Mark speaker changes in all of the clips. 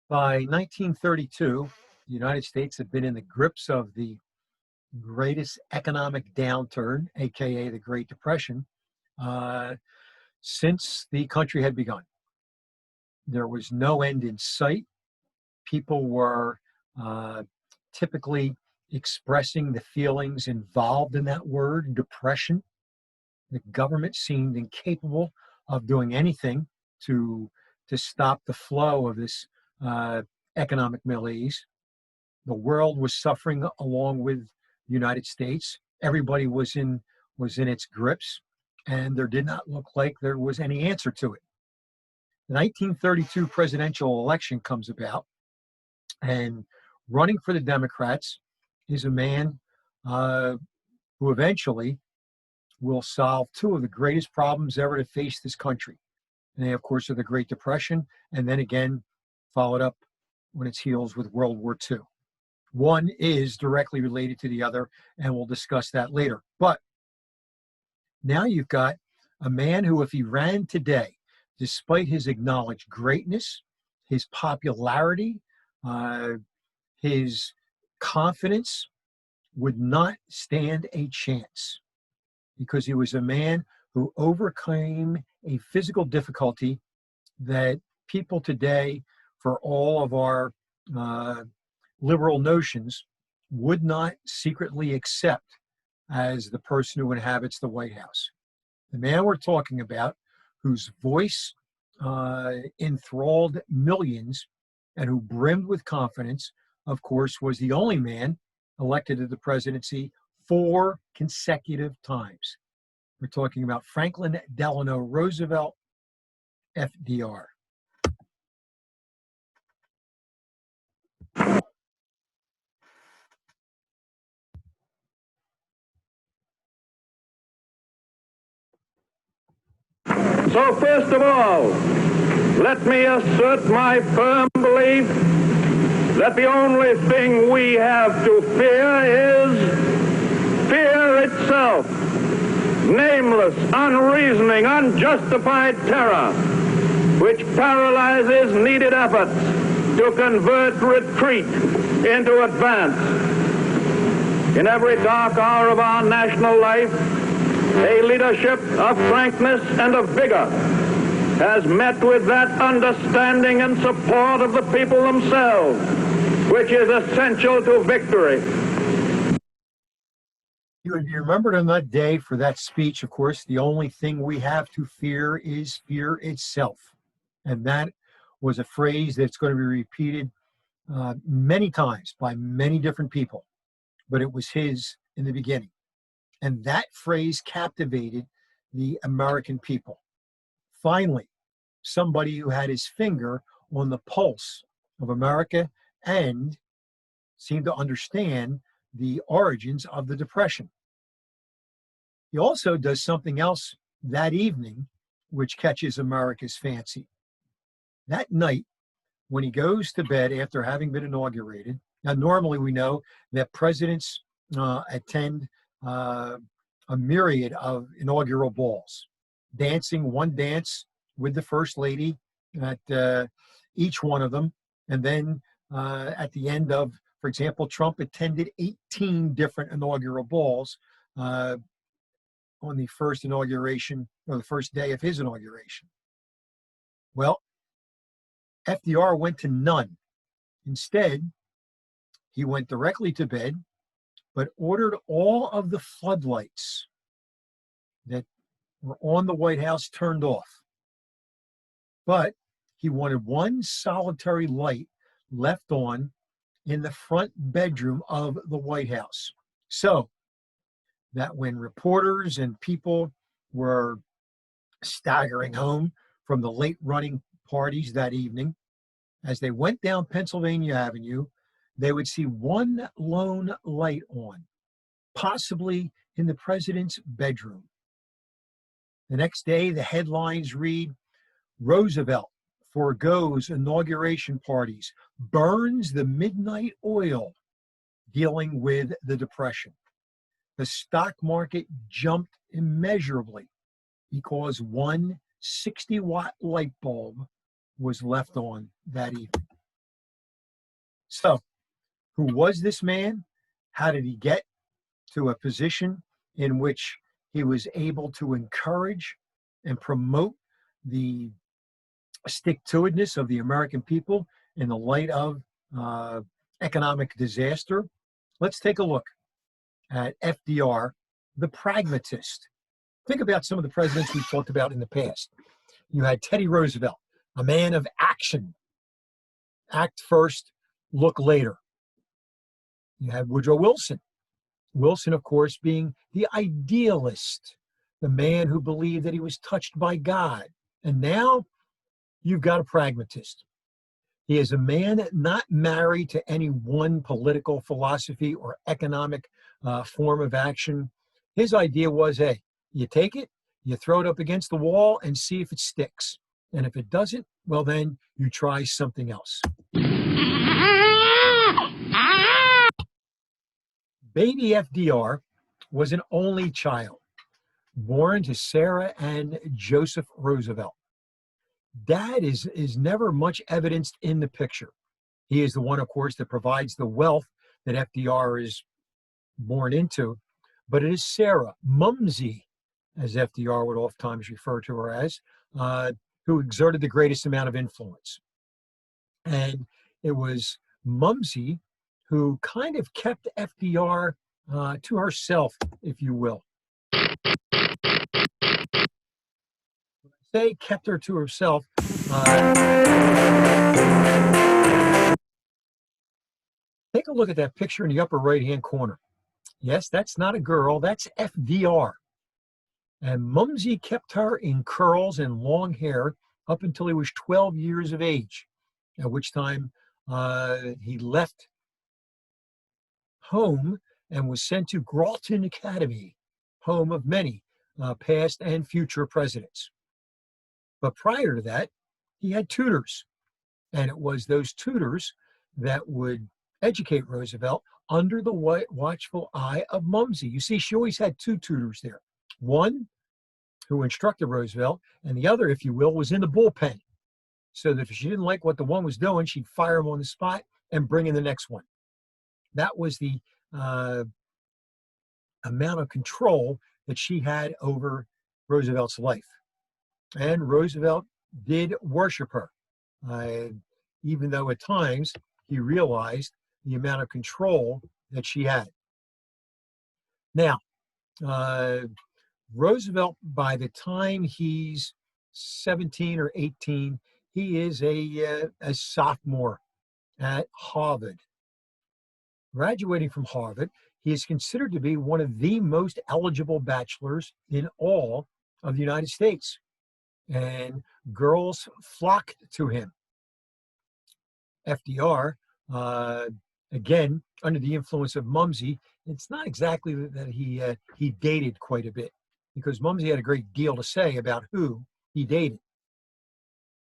Speaker 1: By 1932, the United States had been in the grips of the greatest economic downturn, aka the Great Depression, uh, since the country had begun. There was no end in sight. People were uh, typically expressing the feelings involved in that word, depression. The government seemed incapable of doing anything to stop the flow of this uh, economic malaise. The world was suffering along with the United States. Everybody was in its grips, and there did not look like there was any answer to it. The 1932 presidential election comes about, and running for the Democrats is a man who eventually will solve two of the greatest problems ever to face this country. And they, of course, are the Great Depression, and then again, followed up on its heels with World War II. One is directly related to the other, and we'll discuss that later. But now you've got a man who, if he ran today, despite his acknowledged greatness, his popularity, uh, his confidence, would not stand a chance because he was a man who overcame a physical difficulty that people today, for all of our liberal notions, would not secretly accept as the person who inhabits the White House. The man we're talking about, whose voice enthralled millions and who brimmed with confidence, of course, was the only man elected to the presidency 4 consecutive times. We're talking about Franklin Delano Roosevelt, FDR.
Speaker 2: So first of all, let me assert my firm belief that the only thing we have to fear is fear itself. Nameless, unreasoning, unjustified terror, which paralyzes needed efforts to convert retreat into advance. In every dark hour of our national life, a leadership of frankness and of vigor has met with that understanding and support of the people themselves, which is essential to victory.
Speaker 1: You remembered on that day for that speech, of course, the only thing we have to fear is fear itself. And that was a phrase that's going to be repeated many times by many different people, but it was his in the beginning. And that phrase captivated the American people. Finally, somebody who had his finger on the pulse of America and seemed to understand the origins of the Depression. He also does something else that evening which catches America's fancy. That night, when he goes to bed after having been inaugurated, now normally we know that presidents attend a myriad of inaugural balls, dancing one dance with the First Lady at each one of them. And then at the end of, for example, Trump attended 18 different inaugural balls on the first inauguration, or the first day of his inauguration. Well, FDR went to none. Instead, he went directly to bed, but ordered all of the floodlights that were on the White House turned off. But he wanted one solitary light left on in the front bedroom of the White House, so that when reporters and people were staggering home from the late running parties that evening, as they went down Pennsylvania Avenue, they would see one lone light on, possibly in the president's bedroom. The next day, the headlines read, "Roosevelt forgoes inauguration parties, burns the midnight oil," dealing with the Depression. The stock market jumped immeasurably because one 60-watt light bulb was left on that evening. So, who was this man? How did he get to a position in which he was able to encourage and promote the stick-to-itiveness of the American people in the light of uh, economic disaster? Let's take a look at FDR, the pragmatist. Think about some of the presidents we've talked about in the past. You had Teddy Roosevelt, a man of action. Act first, look later. You had Woodrow Wilson. Wilson, of course, being the idealist, the man who believed that he was touched by God. And now you've got a pragmatist. He is a man not married to any one political philosophy or economic form of action. His idea was, hey, you take it, you throw it up against the wall and see if it sticks. And if it doesn't, well, then you try something else. Baby FDR was an only child, born to Sarah and Joseph Roosevelt. Dad is never much evidenced in the picture. He is the one, of course, that provides the wealth that FDR is born into. But it is Sarah, Mumsy, as FDR would oftentimes refer to her as, who exerted the greatest amount of influence. And it was Mumsy who kind of kept FDR to herself, if you will. They kept her to herself. Take a look at that picture in the upper right-hand corner. Yes, that's not a girl, that's FDR. And Mumsy kept her in curls and long hair up until he was 12 years of age, at which time he left home and was sent to Galton Academy, home of many past and future presidents. But prior to that, he had tutors, and it was those tutors that would educate Roosevelt under the watchful eye of Mumsy. You see, she always had two tutors there. One who instructed Roosevelt, and the other, if you will, was in the bullpen. So that if she didn't like what the one was doing, she'd fire him on the spot and bring in the next one. That was the amount of control that she had over Roosevelt's life. And Roosevelt did worship her, even though at times he realized the amount of control that she had. Now, Roosevelt, by the time he's 17 or 18, he is a sophomore at Harvard. Graduating from Harvard, he is considered to be one of the most eligible bachelors in all of the United States. And girls flocked to him. FDR, again, under the influence of Mumsy, it's not exactly that he dated quite a bit, because Mumsy had a great deal to say about who he dated.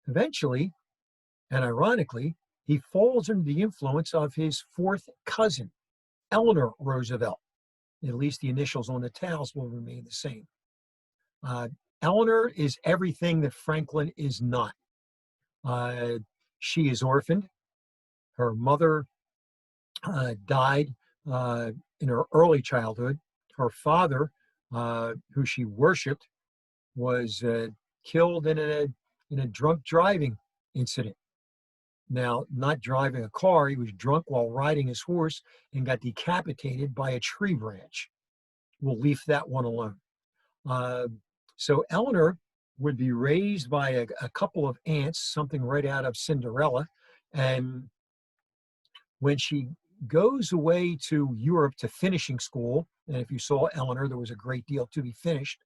Speaker 1: Eventually, and ironically, he falls under the influence of his fourth cousin, Eleanor Roosevelt. At least the initials on the towels will remain the same. Eleanor is everything that Franklin is not. She is orphaned. Her mother died in her early childhood. Her father, who she worshipped, was killed in a drunk driving incident. Now, not driving a car, he was drunk while riding his horse and got decapitated by a tree branch. We'll leave that one alone. So Eleanor would be raised by a couple of aunts, something right out of Cinderella. And when she goes away to Europe to finishing school, and if you saw Eleanor, there was a great deal to be finished,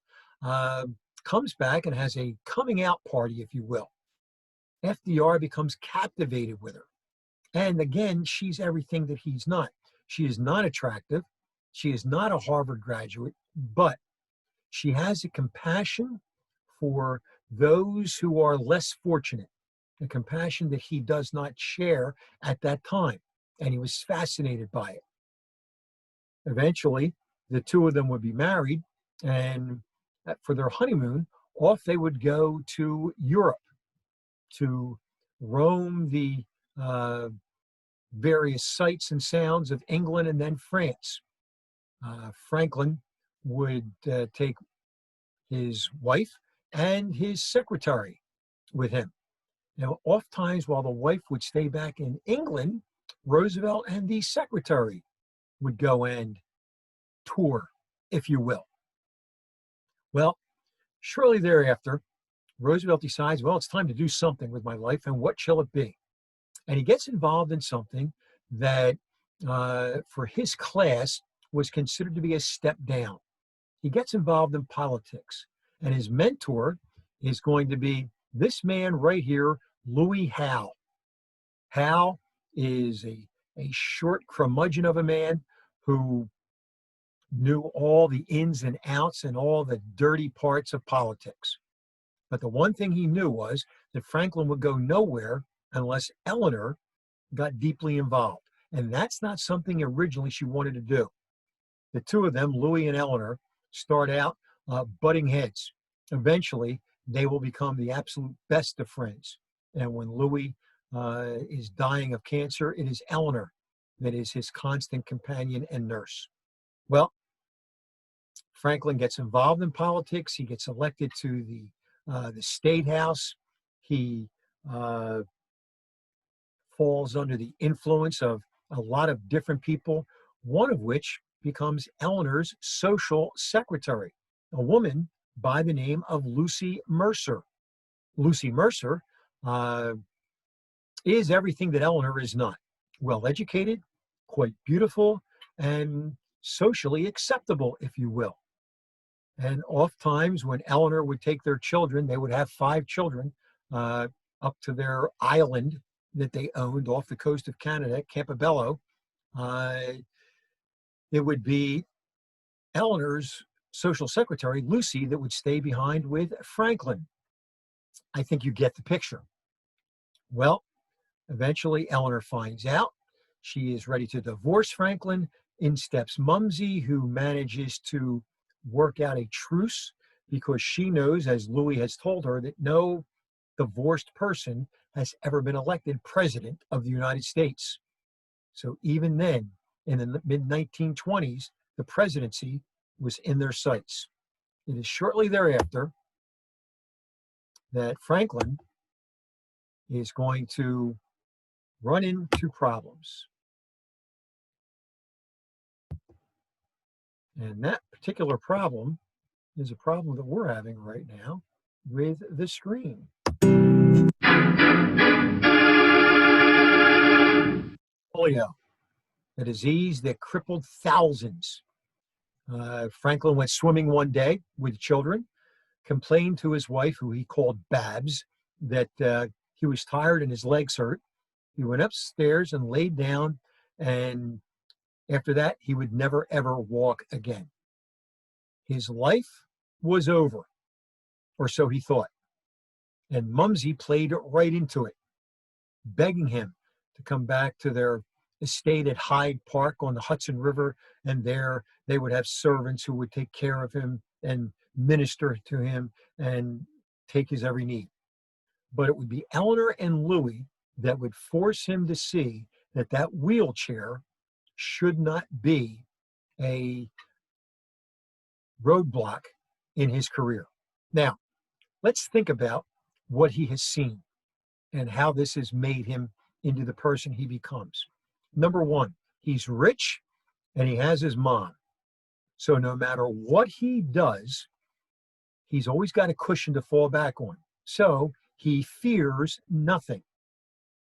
Speaker 1: comes back and has a coming out party, if you will. FDR becomes captivated with her. And again, she's everything that he's not. She is not attractive. She is not a Harvard graduate, but she has a compassion for those who are less fortunate, a compassion that he does not share at that time. And he was fascinated by it. Eventually, the two of them would be married, and for their honeymoon, off they would go to Europe to roam the various sights and sounds of England and then France. Franklin would take his wife and his secretary with him. Now, oftentimes while the wife would stay back in England, Roosevelt and the secretary would go and tour, if you will. Well, shortly thereafter, Roosevelt decides, well, it's time to do something with my life, and what shall it be? And he gets involved in something that, for his class, was considered to be a step down. He gets involved in politics, and his mentor is going to be this man right here, Louis Howe. Howe is a short curmudgeon of a man who knew all the ins and outs and all the dirty parts of politics. But the one thing he knew was that Franklin would go nowhere unless Eleanor got deeply involved. And that's not something originally she wanted to do. The two of them, Louis and Eleanor, start out butting heads. Eventually, they will become the absolute best of friends. And when Louis is dying of cancer, it is Eleanor that is his constant companion and nurse. Well, Franklin gets involved in politics. He gets elected to the State House. He falls under the influence of a lot of different people, one of which becomes Eleanor's social secretary, a woman by the name of Lucy Mercer. Lucy Mercer is everything that Eleanor is not. Well-educated, quite beautiful, and socially acceptable, if you will. And oftentimes when Eleanor would take their children, they would have 5 children up to their island that they owned off the coast of Canada, Campobello. It would be Eleanor's social secretary, Lucy, that would stay behind with Franklin. I think you get the picture. Well, eventually Eleanor finds out. She is ready to divorce Franklin. In steps Mumsy, who manages to work out a truce because she knows, as Louis has told her, that no divorced person has ever been elected president of the United States. So even then, in the mid-1920s, the presidency was in their sights. It is shortly thereafter that Franklin is going to run into problems. And that particular problem is a problem that we're having right now with the screen. Polio, a disease that crippled thousands. Franklin went swimming one day with children, complained to his wife, who he called Babs, that he was tired and his legs hurt. He went upstairs and laid down, and after that, he would never, ever walk again. His life was over, or so he thought. And Mumsy played right into it, begging him to come back to their estate at Hyde Park on the Hudson River, and there they would have servants who would take care of him and minister to him and take his every need. But it would be Eleanor and Louis that would force him to see that that wheelchair should not be a roadblock in his career. Now, let's think about what he has seen and how this has made him into the person he becomes. Number one, he's rich and he has his mom. So no matter what he does, he's always got a cushion to fall back on. So he fears nothing.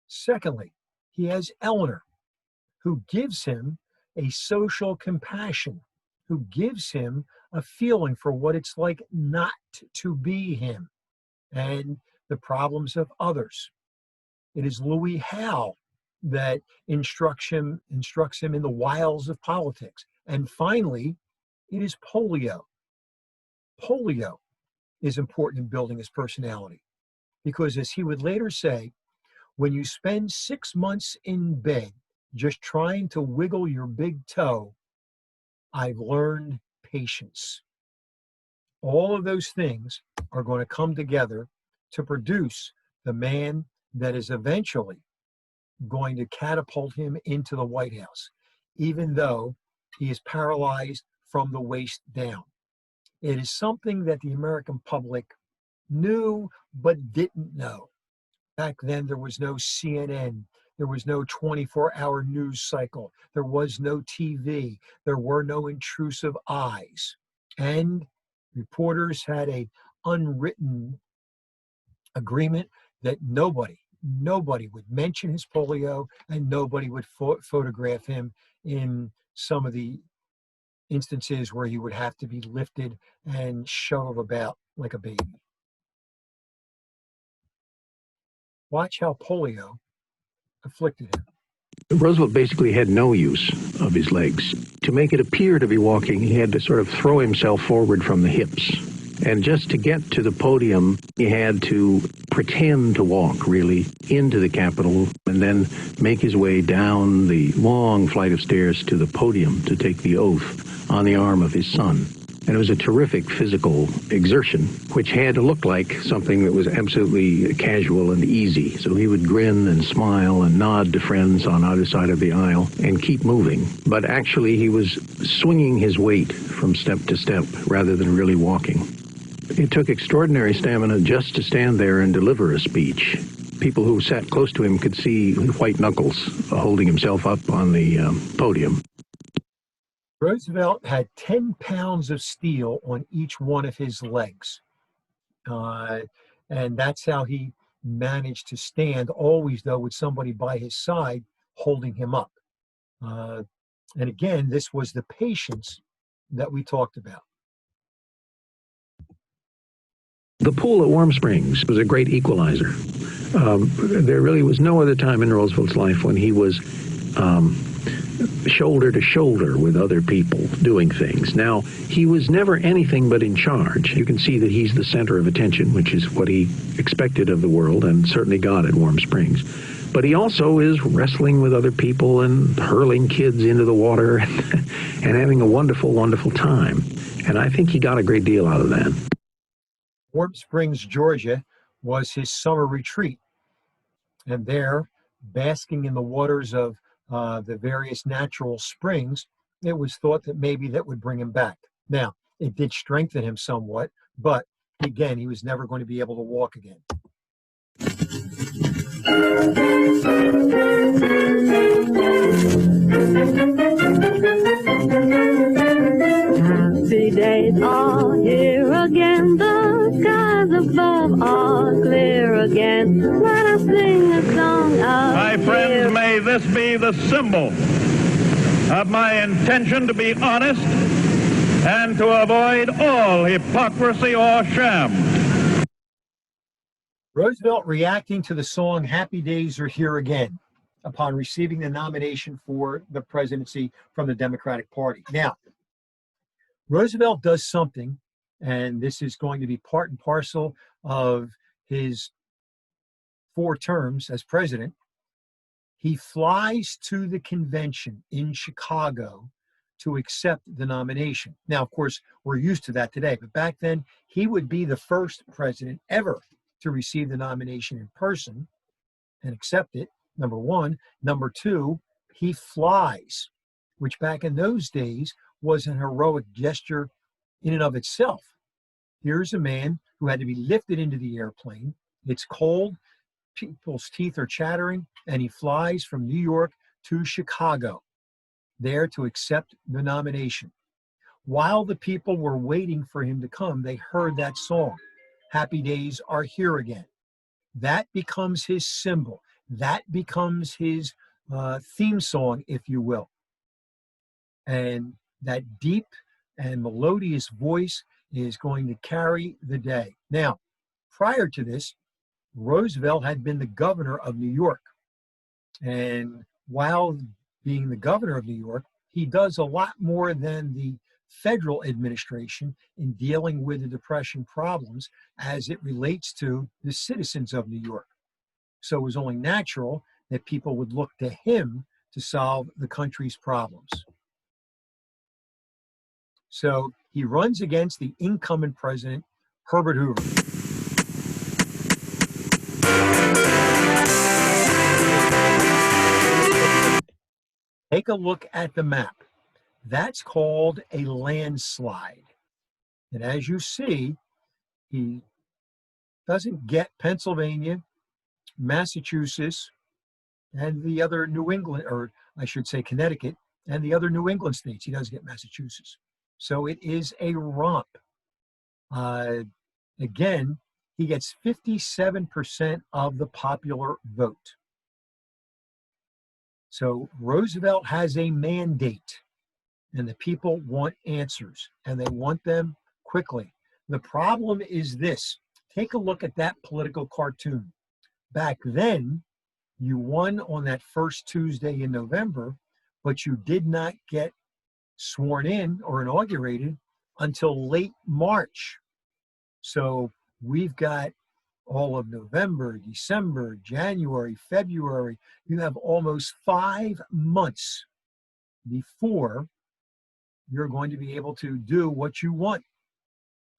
Speaker 1: Secondly, he has Eleanor, who gives him a social compassion, who gives him a feeling for what it's like not to be him and the problems of others. It is Louis Howe that instructs him in the wiles of politics. And finally, it is polio. Polio is important in building his personality because, as he would later say, when you spend 6 months in bed just trying to wiggle your big toe, I've learned patience. All of those things are going to come together to produce the man that is eventually going to catapult him into the White House, even though he is paralyzed from the waist down. It is something that the American public knew but didn't know. Back then, there was no CNN. There was no 24-hour news cycle. There was no TV. There were no intrusive eyes. And reporters had an unwritten agreement that nobody would mention his polio, and nobody would photograph him in some of the instances where he would have to be lifted and shuttled about like a baby. Watch how polio afflicted him.
Speaker 3: Roosevelt basically had no use of his legs. To make it appear to be walking, he had to sort of throw himself forward from the hips. And just to get to the podium, he had to pretend to walk, really, into the Capitol and then make his way down the long flight of stairs to the podium to take the oath on the arm of his son. And it was a terrific physical exertion, which had to look like something that was absolutely casual and easy. So he would grin and smile and nod to friends on either side of the aisle and keep moving. But actually, he was swinging his weight from step to step rather than really walking. It took extraordinary stamina just to stand there and deliver a speech. People who sat close to him could see white knuckles holding himself up on the podium.
Speaker 1: Roosevelt had 10 pounds of steel on each one of his legs. And that's how he managed to stand, always, though, with somebody by his side holding him up. And again, this was the patience that we talked about.
Speaker 3: The pool at Warm Springs was a great equalizer. There really was no other time in Roosevelt's life when he was shoulder to shoulder with other people doing things. Now, he was never anything but in charge. You can see that he's the center of attention, which is what he expected of the world and certainly got at Warm Springs. But he also is wrestling with other people and hurling kids into the water and having a wonderful, wonderful time. And I think he got a great deal out of that.
Speaker 1: Warm Springs, Georgia, was his summer retreat. And there, basking in the waters of the various natural springs, it was thought that maybe that would bring him back. Now, it did strengthen him somewhat, but again, he was never going to be able to walk again.
Speaker 4: Happy days are here again, the skies above are clear again. Let us sing a song of
Speaker 2: My friends, may this be the symbol of my intention to be honest and to avoid all hypocrisy or sham.
Speaker 1: Roosevelt reacting to the song Happy Days Are Here Again upon receiving the nomination for the presidency from the Democratic Party. Now, Roosevelt does something, and this is going to be part and parcel of his 4 terms as president. He flies to the convention in Chicago to accept the nomination. Now, of course, we're used to that today, but back then, he would be the first president ever to receive the nomination in person and accept it, number one. Number two, he flies, which back in those days was an heroic gesture in and of itself. Here's a man who had to be lifted into the airplane. It's cold, people's teeth are chattering, and he flies from New York to Chicago, there to accept the nomination. While the people were waiting for him to come, they heard that song, Happy Days Are Here Again. That becomes his symbol. That becomes his theme song, if you will. And that deep and melodious voice is going to carry the day. Now, prior to this, Roosevelt had been the governor of New York. And while being the governor of New York, he does a lot more than the federal administration in dealing with the Depression problems as it relates to the citizens of New York. So it was only natural that people would look to him to solve the country's problems. So he runs against the incumbent president, Herbert Hoover. Take a look at the map. That's called a landslide. And as you see, he doesn't get Pennsylvania, Massachusetts, and the other New England, or I should say Connecticut, and the other New England states. He does get Massachusetts. So it is a romp. Again, he gets 57% of the popular vote. So Roosevelt has a mandate, and the people want answers, and they want them quickly. The problem is this. Take a look at that political cartoon. Back then, you won on that first Tuesday in November, but you did not get sworn in or inaugurated until late March. So we've got all of November, December, January, February. You have almost 5 months before you're going to be able to do what you want.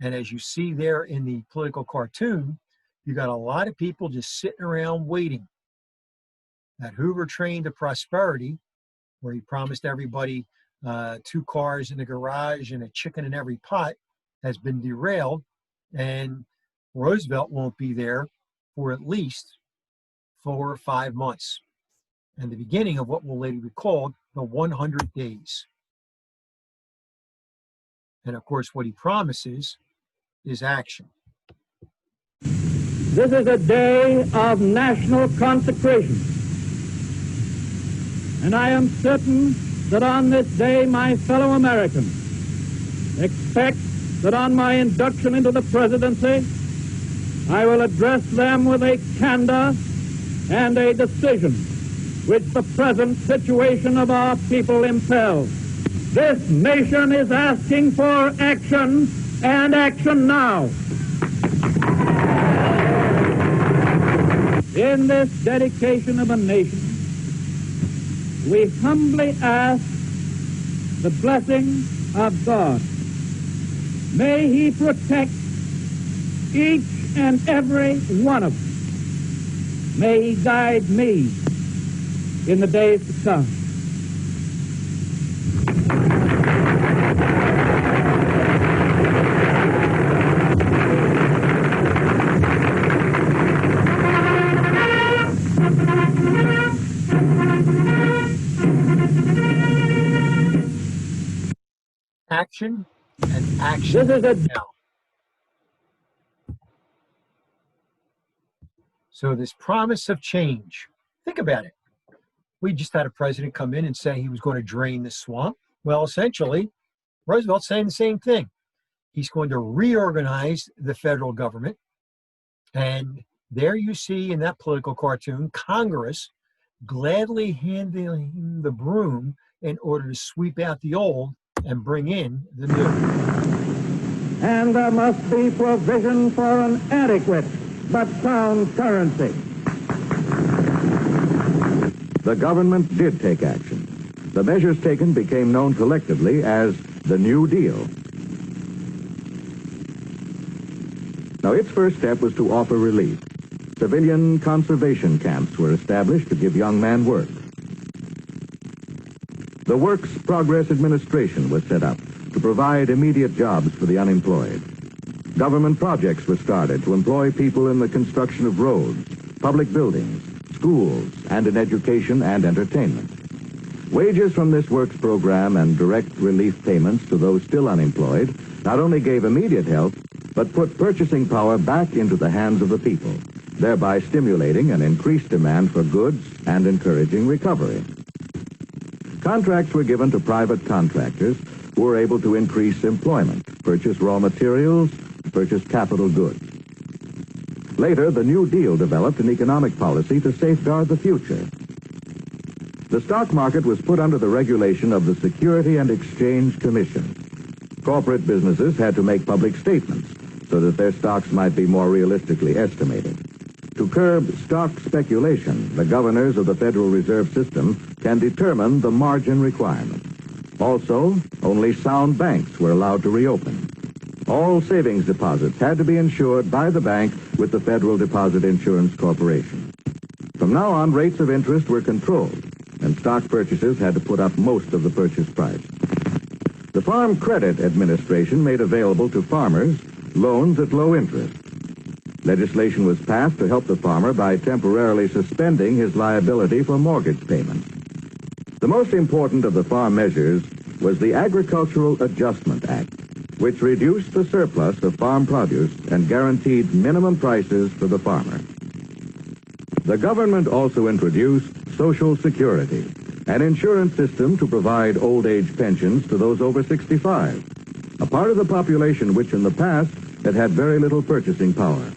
Speaker 1: And as you see there in the political cartoon, you got a lot of people just sitting around waiting. That Hoover train to prosperity, where he promised everybody 2 cars in the garage and a chicken in every pot, has been derailed, and Roosevelt won't be there for at least 4 or 5 months, and the beginning of what will later be called the 100 days. And of course, what he promises is action.
Speaker 2: This is a day of national consecration. And I am certain that on this day, my fellow Americans expect that on my induction into the presidency, I will address them with a candor and a decision which the present situation of our people impels. This nation is asking for action, and action now. In this dedication of a nation, we humbly ask the blessing of God. May He protect each and every one of us. May He guide me in the days to come.
Speaker 1: Action and action now. So this promise of change, think about it. We just had a president come in and say he was going to drain the swamp. Well, essentially, Roosevelt's saying the same thing. He's going to reorganize the federal government. And there you see in that political cartoon, Congress gladly handing the broom in order to sweep out the old and bring in the new.
Speaker 2: And there must be provision for an adequate but sound currency.
Speaker 5: The government did take action. The measures taken became known collectively as the New Deal. Now, its first step was to offer relief. Civilian conservation camps were established to give young men work. The Works Progress Administration was set up to provide immediate jobs for the unemployed. Government projects were started to employ people in the construction of roads, public buildings, schools, and in education and entertainment. Wages from this works program and direct relief payments to those still unemployed not only gave immediate help, but put purchasing power back into the hands of the people, thereby stimulating an increased demand for goods and encouraging recovery. Contracts were given to private contractors who were able to increase employment, purchase raw materials, purchase capital goods. Later, the New Deal developed an economic policy to safeguard the future. The stock market was put under the regulation of the Security and Exchange Commission. Corporate businesses had to make public statements so that their stocks might be more realistically estimated. To curb stock speculation, the governors of the Federal Reserve System can determine the margin requirement. Also, only sound banks were allowed to reopen. All savings deposits had to be insured by the bank with the Federal Deposit Insurance Corporation. From now on, rates of interest were controlled. and stock purchasers had to put up most of the purchase price. The Farm Credit Administration made available to farmers loans at low interest. Legislation was passed to help the farmer by temporarily suspending his liability for mortgage payments. The most important of the farm measures was the Agricultural Adjustment Act, which reduced the surplus of farm produce and guaranteed minimum prices for the farmer. The government also introduced Social Security, an insurance system to provide old age pensions to those over 65, a part of the population which in the past had very little purchasing power.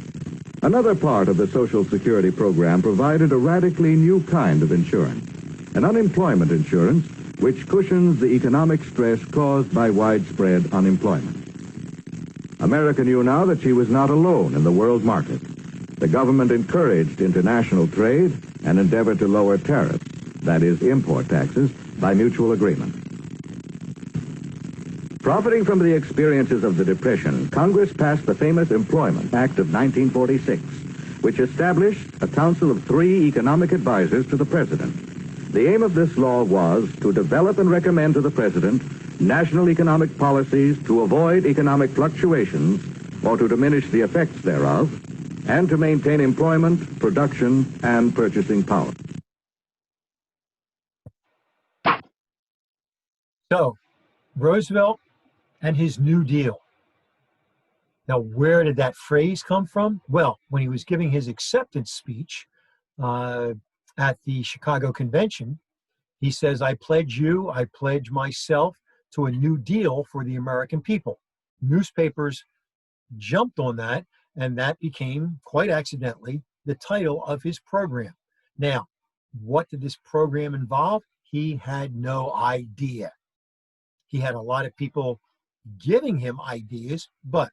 Speaker 5: Another part of the Social Security program provided a radically new kind of insurance, an unemployment insurance which cushions the economic stress caused by widespread unemployment. America knew now that she was not alone in the world market. The government encouraged international trade and endeavored to lower tariffs, that is, import taxes, by mutual agreement. Profiting from the experiences of the Depression, Congress passed the famous Employment Act of 1946, which established a council of 3 economic advisors to the President. The aim of this law was to develop and recommend to the President national economic policies to avoid economic fluctuations or to diminish the effects thereof, and to maintain employment, production, and purchasing power.
Speaker 1: So, Roosevelt and his New Deal. Now, where did that phrase come from? Well, when he was giving his acceptance speech at the Chicago Convention, he says, I pledge myself to a New Deal for the American people. Newspapers jumped on that, and that became, quite accidentally, the title of his program. Now, what did this program involve? He had no idea. He had a lot of people giving him ideas, but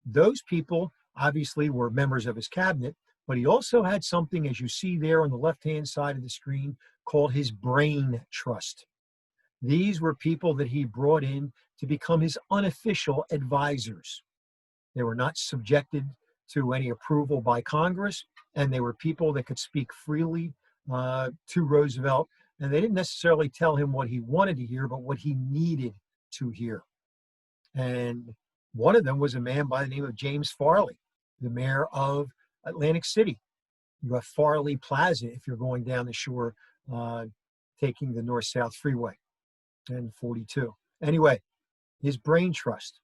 Speaker 1: those people obviously were members of his cabinet, but he also had something, as you see there on the left-hand side of the screen, called his brain trust. These were people that he brought in to become his unofficial advisors. They were not subjected to any approval by Congress, and they were people that could speak freely to Roosevelt, and they didn't necessarily tell him what he wanted to hear, but what he needed to hear. And one of them was a man by the name of James Farley, the mayor of Atlantic City. You have Farley Plaza if you're going down the shore, taking the north-south freeway and 42. Anyway, his brain trust.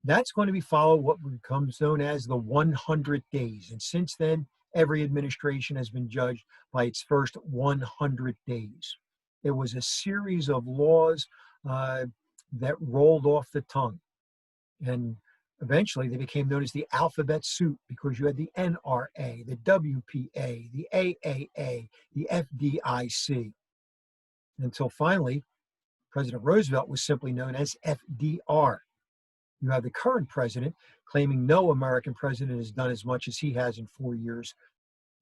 Speaker 1: That's going to be followed what becomes known as the 100 days. And since then, every administration has been judged by its first 100 days. It was a series of laws that rolled off the tongue. And eventually they became known as the alphabet soup because you had the NRA, the WPA, the AAA, the FDIC. Until finally, President Roosevelt was simply known as FDR. You have the current president claiming no American president has done as much as he has in 4 years.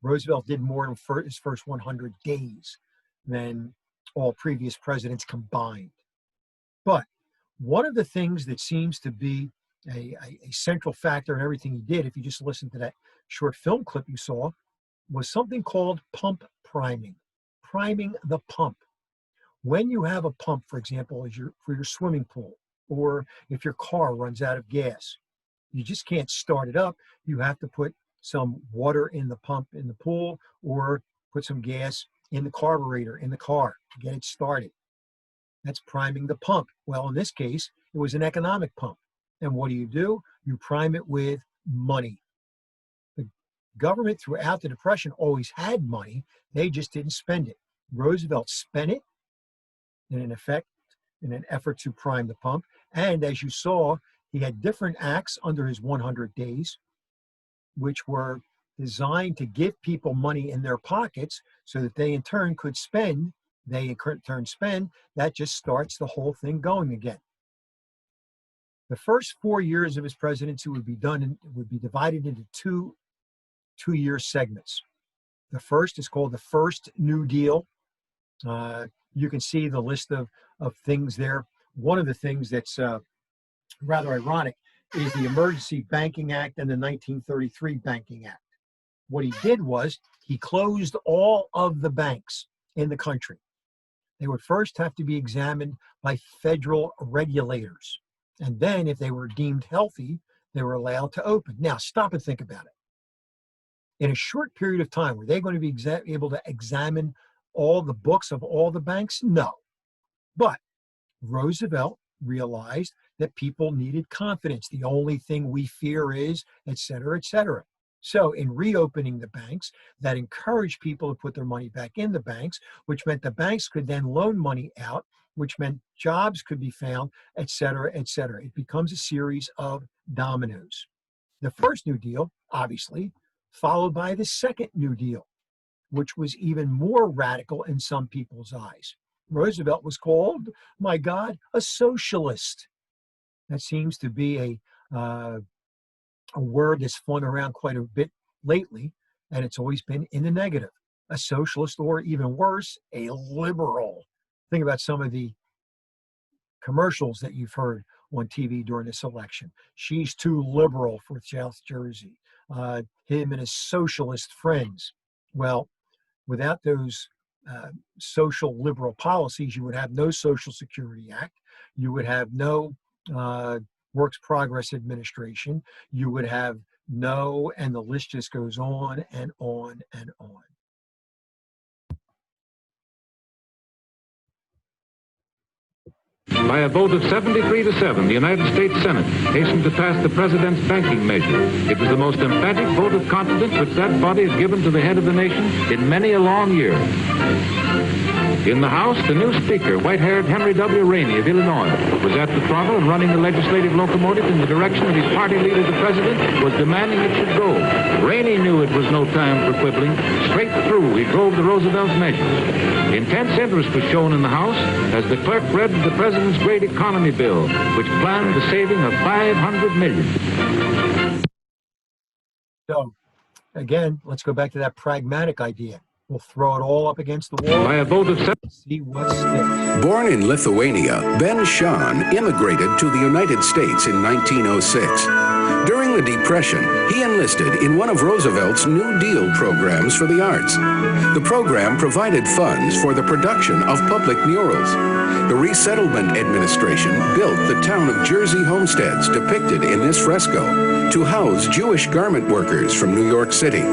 Speaker 1: Roosevelt did more in his first 100 days than all previous presidents combined. But one of the things that seems to be a central factor in everything he did, if you just listen to that short film clip you saw, was something called pump priming the pump. When you have a pump, for example, for your swimming pool, or if your car runs out of gas, you just can't start it up. You have to put some water in the pump in the pool, or put some gas in the carburetor in the car to get it started. That's priming the pump. Well, in this case, it was an economic pump. And what do? You prime it with money. The government throughout the Depression always had money. They just didn't spend it. Roosevelt spent it in an effort to prime the pump. And as you saw, he had different acts under his 100 days, which were designed to give people money in their pockets so that they in turn could spend. They in turn spend. That just starts the whole thing going again. The first 4 years of his presidency would be divided into two-year segments. The first is called the First New Deal. You can see the list of things there. One of the things that's rather ironic is the Emergency Banking Act and the 1933 Banking Act. What he did was he closed all of the banks. in the country. They would first have to be examined by federal regulators. And then if they were deemed healthy, they were allowed to open. Now, stop and think about it. In a short period of time, were they going to be able to examine all the books of all the banks? No. But Roosevelt realized that people needed confidence. The only thing we fear is, et cetera, et cetera. So in reopening the banks, that encouraged people to put their money back in the banks, which meant the banks could then loan money out, which meant jobs could be found, et cetera, et cetera. It becomes a series of dominoes. The first New Deal, obviously, followed by the second New Deal, which was even more radical in some people's eyes. Roosevelt was called, my God, a socialist. That seems to be a word that's flown around quite a bit lately, and it's always been in the negative. A socialist, or even worse, a liberal. Think about some of the commercials that you've heard on TV during this election. She's too liberal for South Jersey. Him and his socialist friends. Well, without those social liberal policies, you would have no Social Security Act. You would have no Works Progress Administration. You would have no, and the list just goes on and on and on.
Speaker 6: By a vote of 73 to 7, the United States Senate hastened to pass the President's banking measure. It was the most emphatic vote of confidence which that body has given to the head of the nation in many a long year. In the House, the new Speaker, white-haired Henry W. Rainey of Illinois, was at the throttle and running the legislative locomotive in the direction that his party leader, the President, was demanding it should go. Rainey knew it was no time for quibbling. Straight through, he drove the Roosevelt's measures. Intense interest was shown in the House as the clerk read the President's great economy bill, which planned the saving of $500 million.
Speaker 1: So, again, let's go back to that pragmatic idea. We'll throw it all up against the wall.
Speaker 6: By a vote of
Speaker 1: see what sticks.
Speaker 7: Born in Lithuania, Ben Shahn immigrated to the United States in 1906. During the Depression, he enlisted in one of Roosevelt's New Deal programs for the arts. The program provided funds for the production of public murals. The Resettlement Administration built the town of Jersey homesteads depicted in this fresco to house Jewish garment workers from New York City.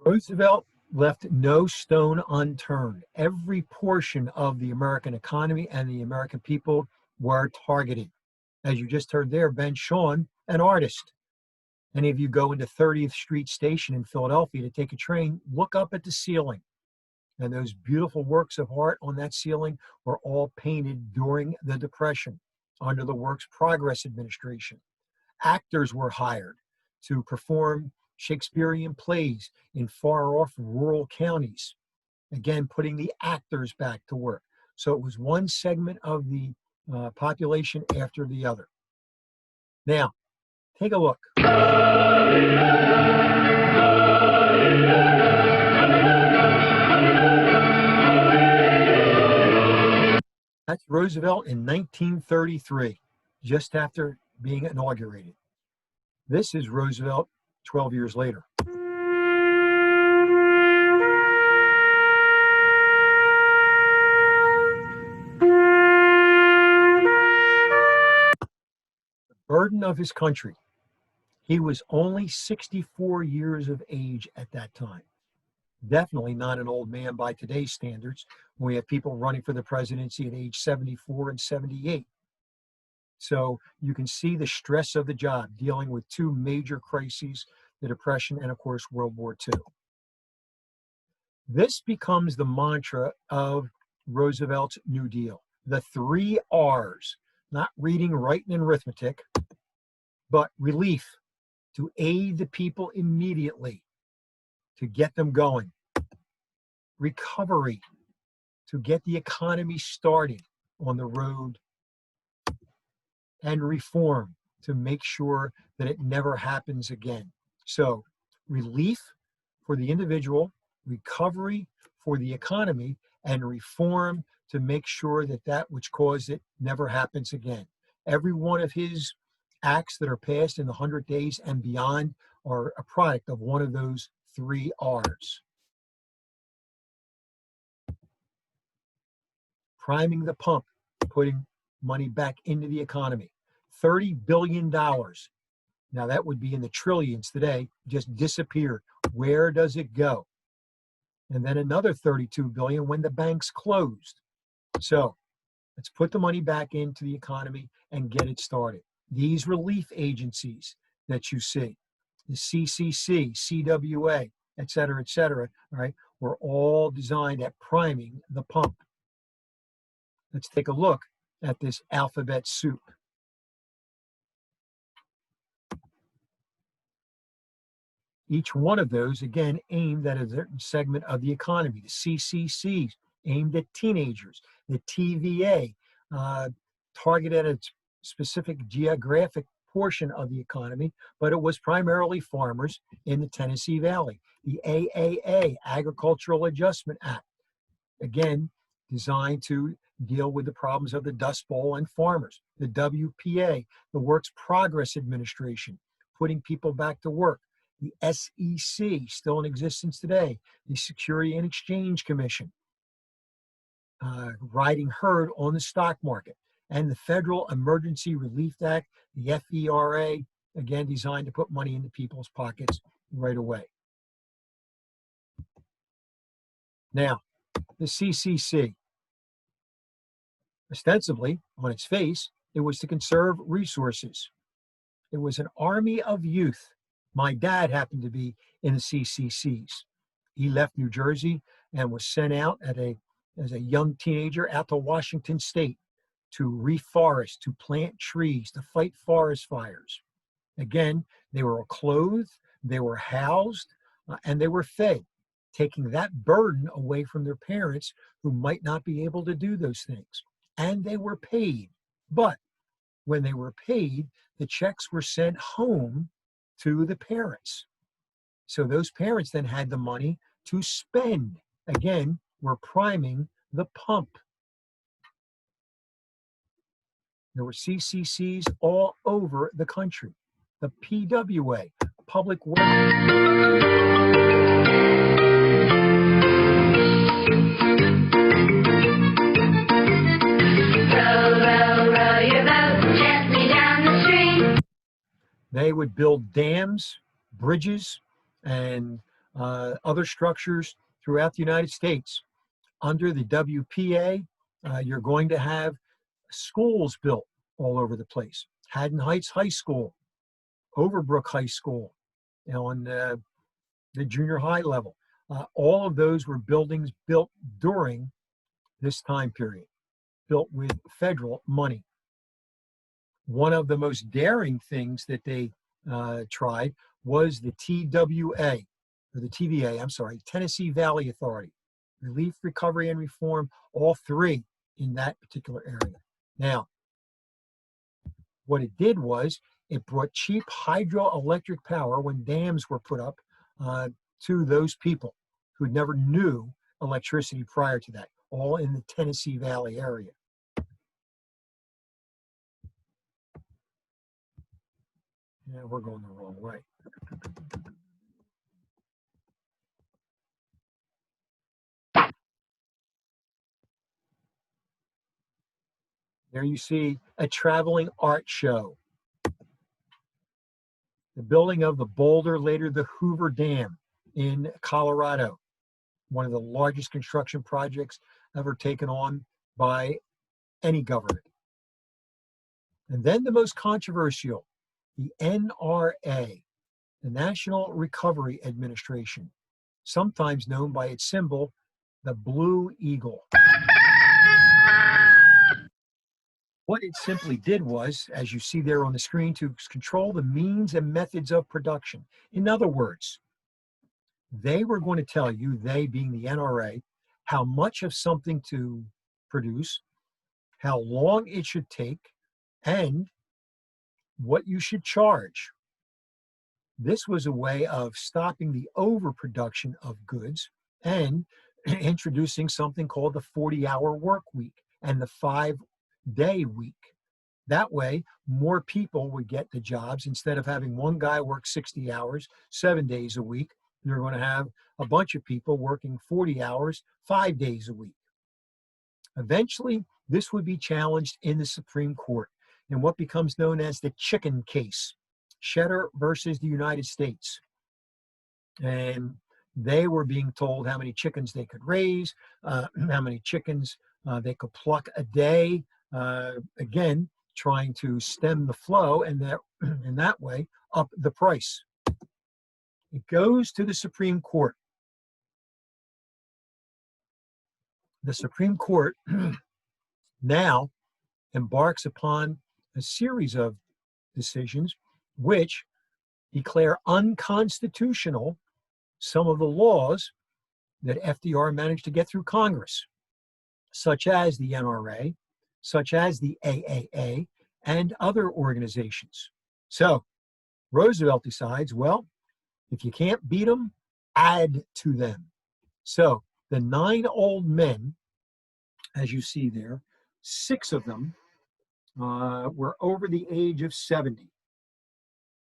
Speaker 1: Roosevelt left no stone unturned. Every portion of the American economy and the American people were targeted. As you just heard there, Ben Shahn, an artist. Any of you go into 30th Street Station in Philadelphia to take a train, look up at the ceiling. And those beautiful works of art on that ceiling were all painted during the Depression under the Works Progress Administration. Actors were hired to perform Shakespearean plays in far-off rural counties, again, putting the actors back to work. So it was one segment of the population after the other. Now, take a look. That's Roosevelt in 1933, just after being inaugurated. This is Roosevelt 12 years later. The burden of his country. He was only 64 years of age at that time. Definitely not an old man by today's standards, when we have people running for the presidency at age 74 and 78. So you can see the stress of the job, dealing with two major crises, the Depression and, of course, World War II. This becomes the mantra of Roosevelt's New Deal. The 3 R's, not reading, writing, and arithmetic, but relief, to aid the people immediately, to get them going. Recovery, to get the economy started on the road. And reform, to make sure that it never happens again. So relief for the individual, recovery for the economy, and reform to make sure that that which caused it never happens again. Every one of his acts that are passed in the 100 days and beyond are a product of one of those 3 R's. priming the pump, putting money back into the economy. $30 billion. Now that would be in the trillions today, just disappeared. Where does it go? And then another 32 billion when the banks closed. So let's put the money back into the economy and get it started. These relief agencies that you see, the CCC, CWA, et cetera, all right, were all designed at priming the pump. Let's take a look at this alphabet soup. Each one of those, again, aimed at a certain segment of the economy. The CCCs aimed at teenagers. The TVA targeted at a specific geographic portion of the economy, but it was primarily farmers in the Tennessee Valley. The AAA, Agricultural Adjustment Act, again, designed to deal with the problems of the Dust Bowl and farmers. The WPA, the Works Progress Administration, putting people back to work. The SEC, still in existence today. The Security and Exchange Commission, riding herd on the stock market. And the Federal Emergency Relief Act, the FDR, again, designed to put money into people's pockets right away. Now, the CCC, ostensibly, on its face, it was to conserve resources. It was an army of youth. My dad happened to be in the CCCs. He left New Jersey and was sent out as a young teenager out to Washington State to reforest, to plant trees, to fight forest fires. Again, they were clothed, they were housed, and they were fed, taking that burden away from their parents who might not be able to do those things. And they were paid. But when they were paid, the checks were sent home to the parents. So those parents then had the money to spend. Again, we're priming the pump. There were CCCs all over the country. The PWA, Public Works.
Speaker 4: Row your boat gently down the stream.
Speaker 1: They would build dams, bridges, and other structures throughout the United States. Under the WPA, you're going to have schools built all over the place. Haddon Heights High School, Overbrook High School, on the junior high level. All of those were buildings built during this time period, built with federal money. One of the most daring things that they tried was the TWA, or the TVA, I'm sorry, Tennessee Valley Authority. Relief, recovery, and reform, all three in that particular area. Now, what it did was it brought cheap hydroelectric power when dams were put up to those people who never knew electricity prior to that, all in the Tennessee Valley area. Yeah, we're going the wrong way. There you see a traveling art show. The building of the Boulder, later the Hoover Dam in Colorado, one of the largest construction projects ever taken on by any government. And then the most controversial, the NRA, the National Recovery Administration, sometimes known by its symbol, the Blue Eagle. What it simply did was, as you see there on the screen, to control the means and methods of production. In other words, they were going to tell you, they being the NRA, how much of something to produce, how long it should take, and what you should charge. This was a way of stopping the overproduction of goods and introducing something called the 40-hour work week and the 5-day week. That way, more people would get the jobs. Instead of having one guy work 60 hours, 7 days a week, you're going to have a bunch of people working 40 hours, 5 days a week. Eventually, this would be challenged in the Supreme Court in what becomes known as the chicken case, Cheddar versus the United States. And they were being told how many chickens they could raise, how many chickens they could pluck a day, again, trying to stem the flow and that, in that way up the price. It goes to the Supreme Court. The Supreme Court now embarks upon a series of decisions which declare unconstitutional some of the laws that FDR managed to get through Congress, such as the NRA, such as the AAA, and other organizations. So Roosevelt decides, well, if you can't beat them, add to them. So the 9 old men, as you see there, 6 of them were over the age of 70.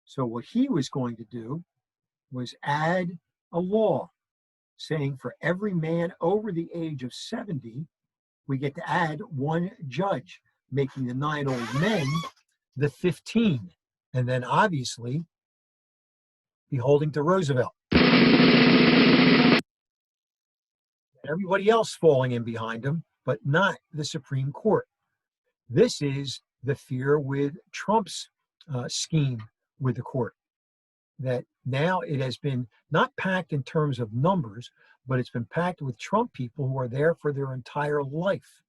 Speaker 1: So what he was going to do was add a law saying for every man over the age of 70, we get to add 1 judge, making the 9 old men the 15. And then obviously beholding to Roosevelt. Everybody else falling in behind him, but not the Supreme Court. This is the fear with Trump's scheme with the court, that now it has been not packed in terms of numbers, but it's been packed with Trump people who are there for their entire life.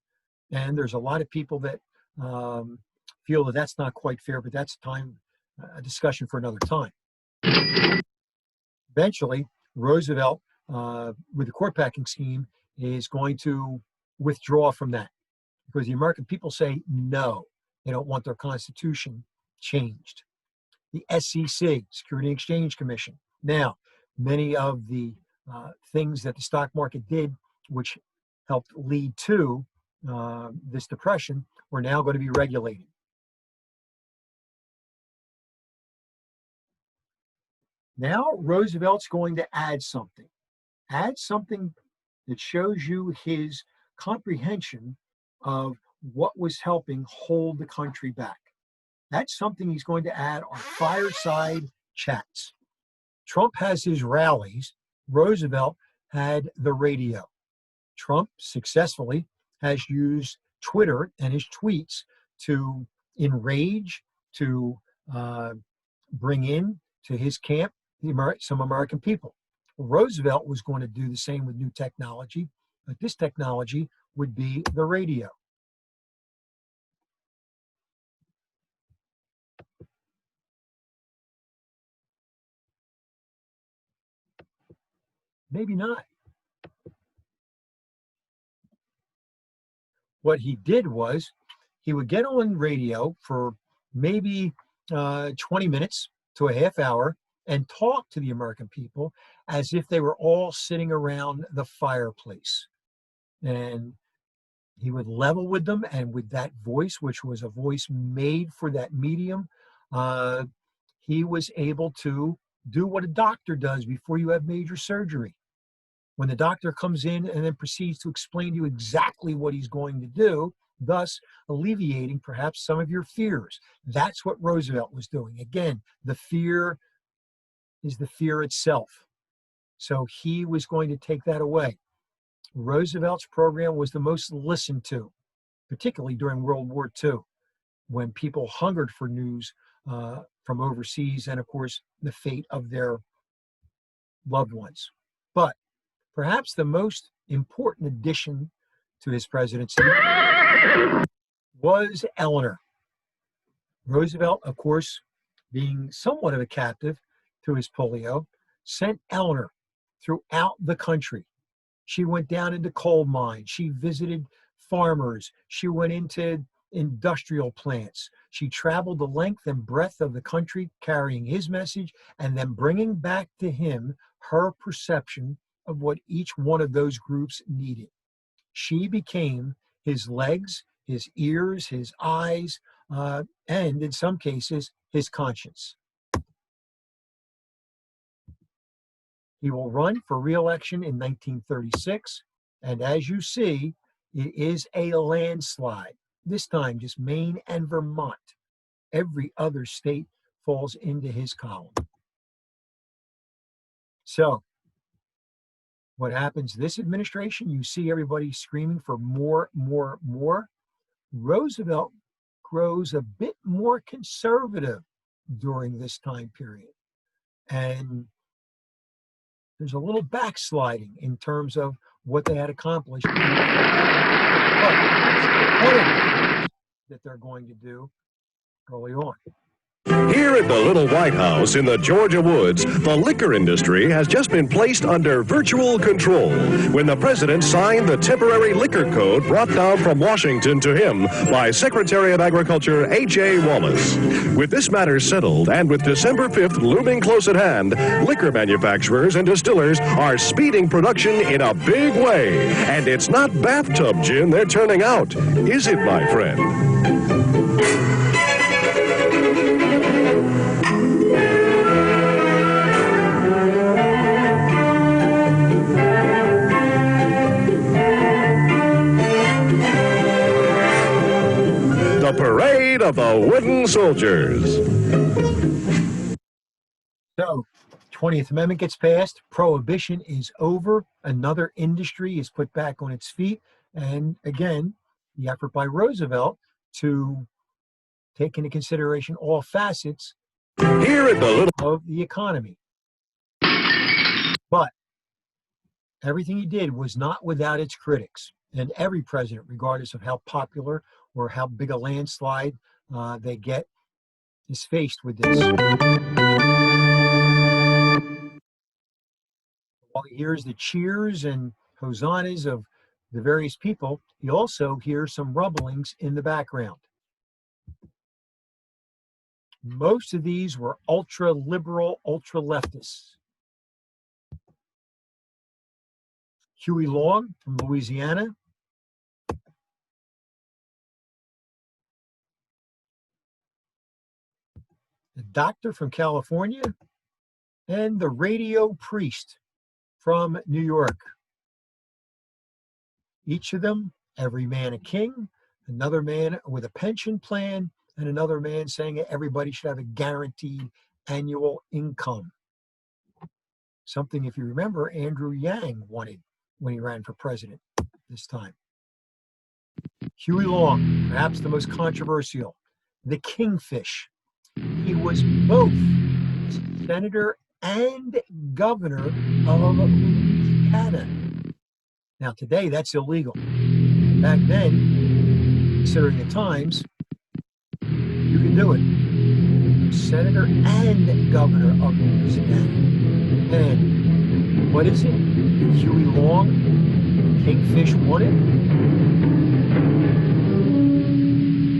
Speaker 1: And there's a lot of people that feel that that's not quite fair, but that's a discussion for another time. Eventually, Roosevelt, with the court packing scheme, is going to withdraw from that because the American people say no, they don't want their Constitution changed. The SEC, Security and Exchange Commission. Now, many of the things that the stock market did, which helped lead to this depression, were now going to be regulated. Now, Roosevelt's going to add something that shows you his comprehension of what was helping hold the country back. That's something he's going to add are fireside chats. Trump has his rallies. Roosevelt had the radio. Trump successfully has used Twitter and his tweets to enrage, to bring in to his camp some American people. Roosevelt was going to do the same with new technology, but this technology would be the radio. Maybe not. What he did was he would get on radio for maybe 20 minutes to a half hour and talk to the American people as if they were all sitting around the fireplace. And he would level with them, and with that voice, which was a voice made for that medium, he was able to do what a doctor does before you have major surgery. When the doctor comes in and then proceeds to explain to you exactly what he's going to do, thus alleviating perhaps some of your fears. That's what Roosevelt was doing. Again, the fear is the fear itself. So he was going to take that away. Roosevelt's program was the most listened to, particularly during World War II, when people hungered for news from overseas and, of course, the fate of their loved ones. But perhaps the most important addition to his presidency was Eleanor. Roosevelt, of course, being somewhat of a captive to his polio, sent Eleanor throughout the country. She went down into coal mines. She visited farmers. She went into industrial plants. She traveled the length and breadth of the country carrying his message and then bringing back to him her perception of what each one of those groups needed. She became his legs, his ears, his eyes, and in some cases, his conscience. He will run for re-election in 1936, and as you see, It is a landslide. This time, just Maine and Vermont. Every other state falls into his column. So, what happens this administration? You see everybody screaming for more, more, more. Roosevelt grows a bit more conservative during this time period. And there's a little backsliding in terms of what they had accomplished. But that they're going to do early on.
Speaker 8: Here at the Little White House in the Georgia woods, the liquor industry has just been placed under virtual control when the president signed the temporary liquor code brought down from Washington to him by Secretary of Agriculture H.A. Wallace. With this matter settled and with December 5th looming close at hand, liquor manufacturers and distillers are speeding production in a big way. And it's not bathtub gin they're turning out, is it, my friend? The parade of the wooden soldiers.
Speaker 1: So, 20th Amendment gets passed, prohibition is over, another industry is put back on its feet, and again, the effort by Roosevelt to take into consideration all facets
Speaker 8: Here at the Little
Speaker 1: of the economy. But everything he did was not without its critics, and every president, regardless of how popular or how big a landslide they get, is faced with this. While he hears the cheers and hosannas of the various people, he also hears some rumblings in the background. Most of these were ultra-liberal, ultra-leftists. Huey Long from Louisiana, the doctor from California, and the radio priest from New York. Each of them, every man a king, another man with a pension plan, and another man saying everybody should have a guaranteed annual income. Something, if you remember, Andrew Yang wanted when he ran for president this time. Huey Long, perhaps the most controversial, the kingfish. He was both senator and governor of Louisiana. Now today that's illegal. Back then, considering the times, you can do it. Senator and governor of Louisiana. And what is it that Huey Long, the kingfish, wanted?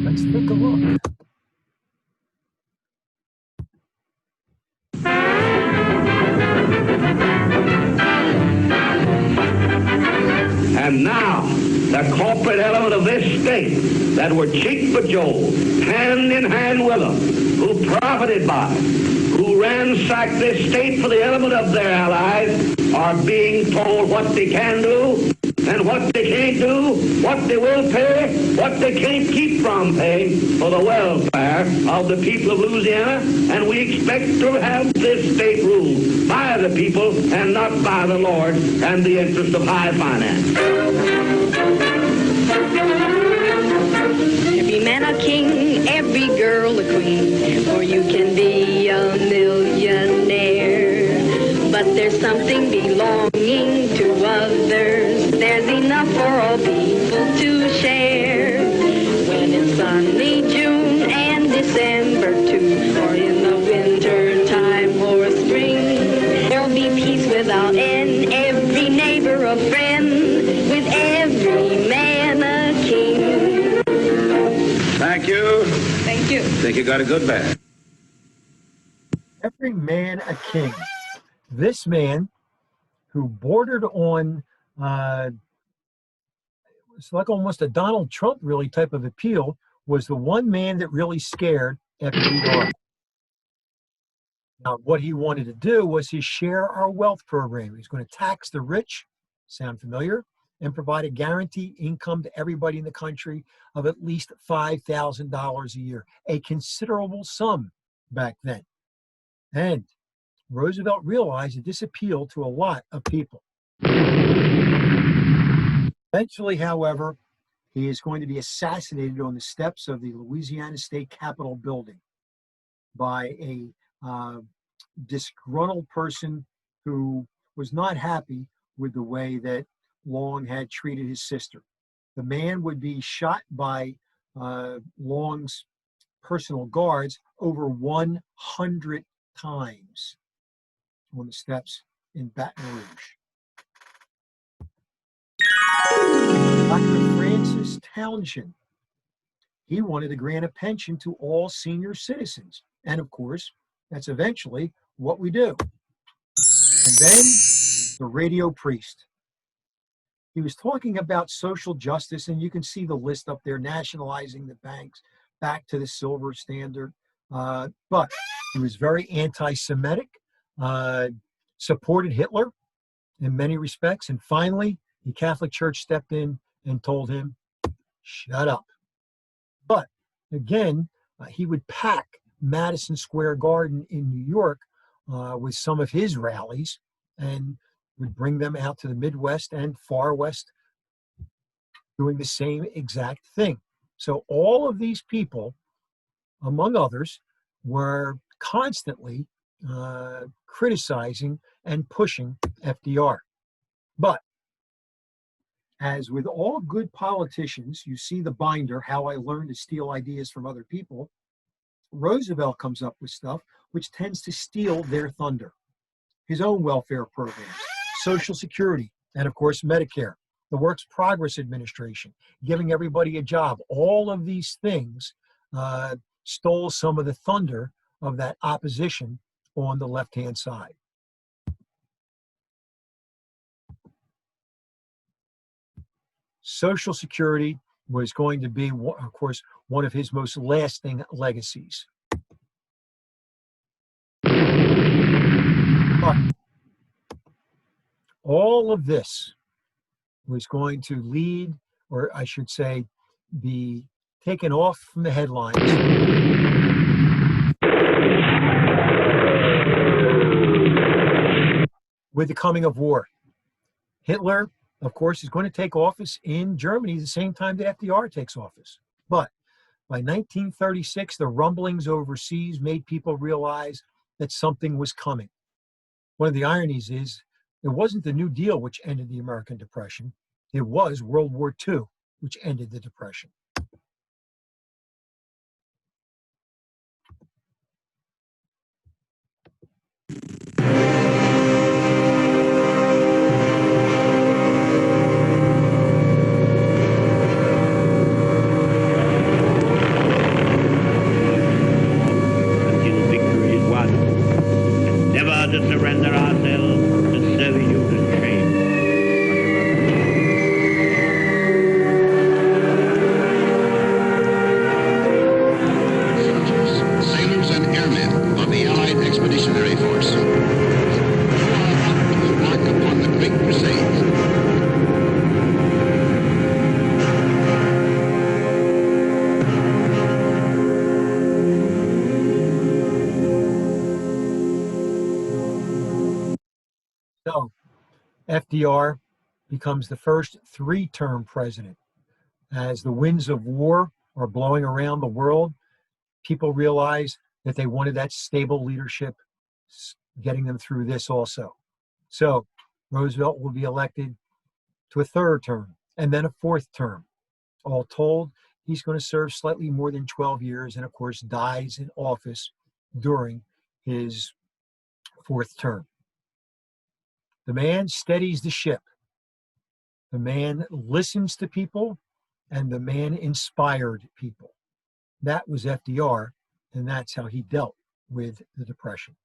Speaker 1: Let's take a look.
Speaker 2: And now, the corporate element of this state that were cheek for Joe, hand in hand with them, who profited by it, who ransacked this state for the element of their allies, are being told what they can do and what they can't do, what they will pay, what they can't keep from paying for the welfare of the people of Louisiana, and we expect to have this state ruled by the people and not by the Lord and the interest of high finance.
Speaker 4: Every man a king, every girl a queen, or you can be a millionaire. But there's something belonging to others. There's enough for all people to share. When it's sunny June and December too, or in the winter time or spring, there'll be peace without end. Every neighbor a friend, with every man a king.
Speaker 2: Thank you.
Speaker 4: Thank you.
Speaker 2: Think you got a good bag.
Speaker 1: Every man a king. This man, who bordered on, it's like almost a Donald Trump really type of appeal, was the one man that really scared FDR. Now, what he wanted to do was his share our wealth program. He's going to tax the rich. Sound familiar? and provide a guaranteed income to everybody in the country of at least $5,000 a year, a considerable sum back then. And Roosevelt realized that this appealed to a lot of people. Eventually, however, he is going to be assassinated on the steps of the Louisiana State Capitol building by a disgruntled person who was not happy with the way that Long had treated his sister. The man would be shot by Long's personal guards over 100 times on the steps in Baton Rouge. Dr. Francis Townshend, he wanted to grant a pension to all senior citizens. And of course, that's eventually what we do. And then the radio priest. He was talking about social justice, and you can see the list up there, nationalizing the banks, back to the silver standard. But he was very anti-Semitic, supported Hitler in many respects. And finally, the Catholic Church stepped in and told him, shut up. But again, he would pack Madison Square Garden in New York with some of his rallies and would bring them out to the Midwest and Far West doing the same exact thing. So all of these people, among others, were constantly criticizing and pushing FDR. But as with all good politicians, you see the binder, How I Learned to Steal Ideas from Other People. Roosevelt comes up with stuff which tends to steal their thunder. His own welfare programs, Social Security, and of course Medicare, the Works Progress Administration, giving everybody a job. All of these things stole some of the thunder of that opposition on the left-hand side. Social Security was going to be, of course, one of his most lasting legacies. But all of this was going to lead, or I should say, be taken off from the headlines with the coming of war. Hitler, of course, is going to take office in Germany the same time that FDR takes office. But by 1936, the rumblings overseas made people realize that something was coming. One of the ironies is it wasn't the New Deal which ended the American Depression. It was World War II which ended the Depression.
Speaker 9: To surrender ourselves to servitude and shame.
Speaker 10: Soldiers, sailors, and airmen of the Allied Expeditionary Force, who are on the mark upon the Great Crusade.
Speaker 1: So FDR becomes the first three-term president. As the winds of war are blowing around the world, people realize that they wanted that stable leadership, getting them through this also. So Roosevelt will be elected to a third term and then a fourth term. All told, he's going to serve slightly more than 12 years and, of course, dies in office during his fourth term. The man steadies the ship. The man listens to people, and the man inspired people. That was FDR, and that's how he dealt with the Depression.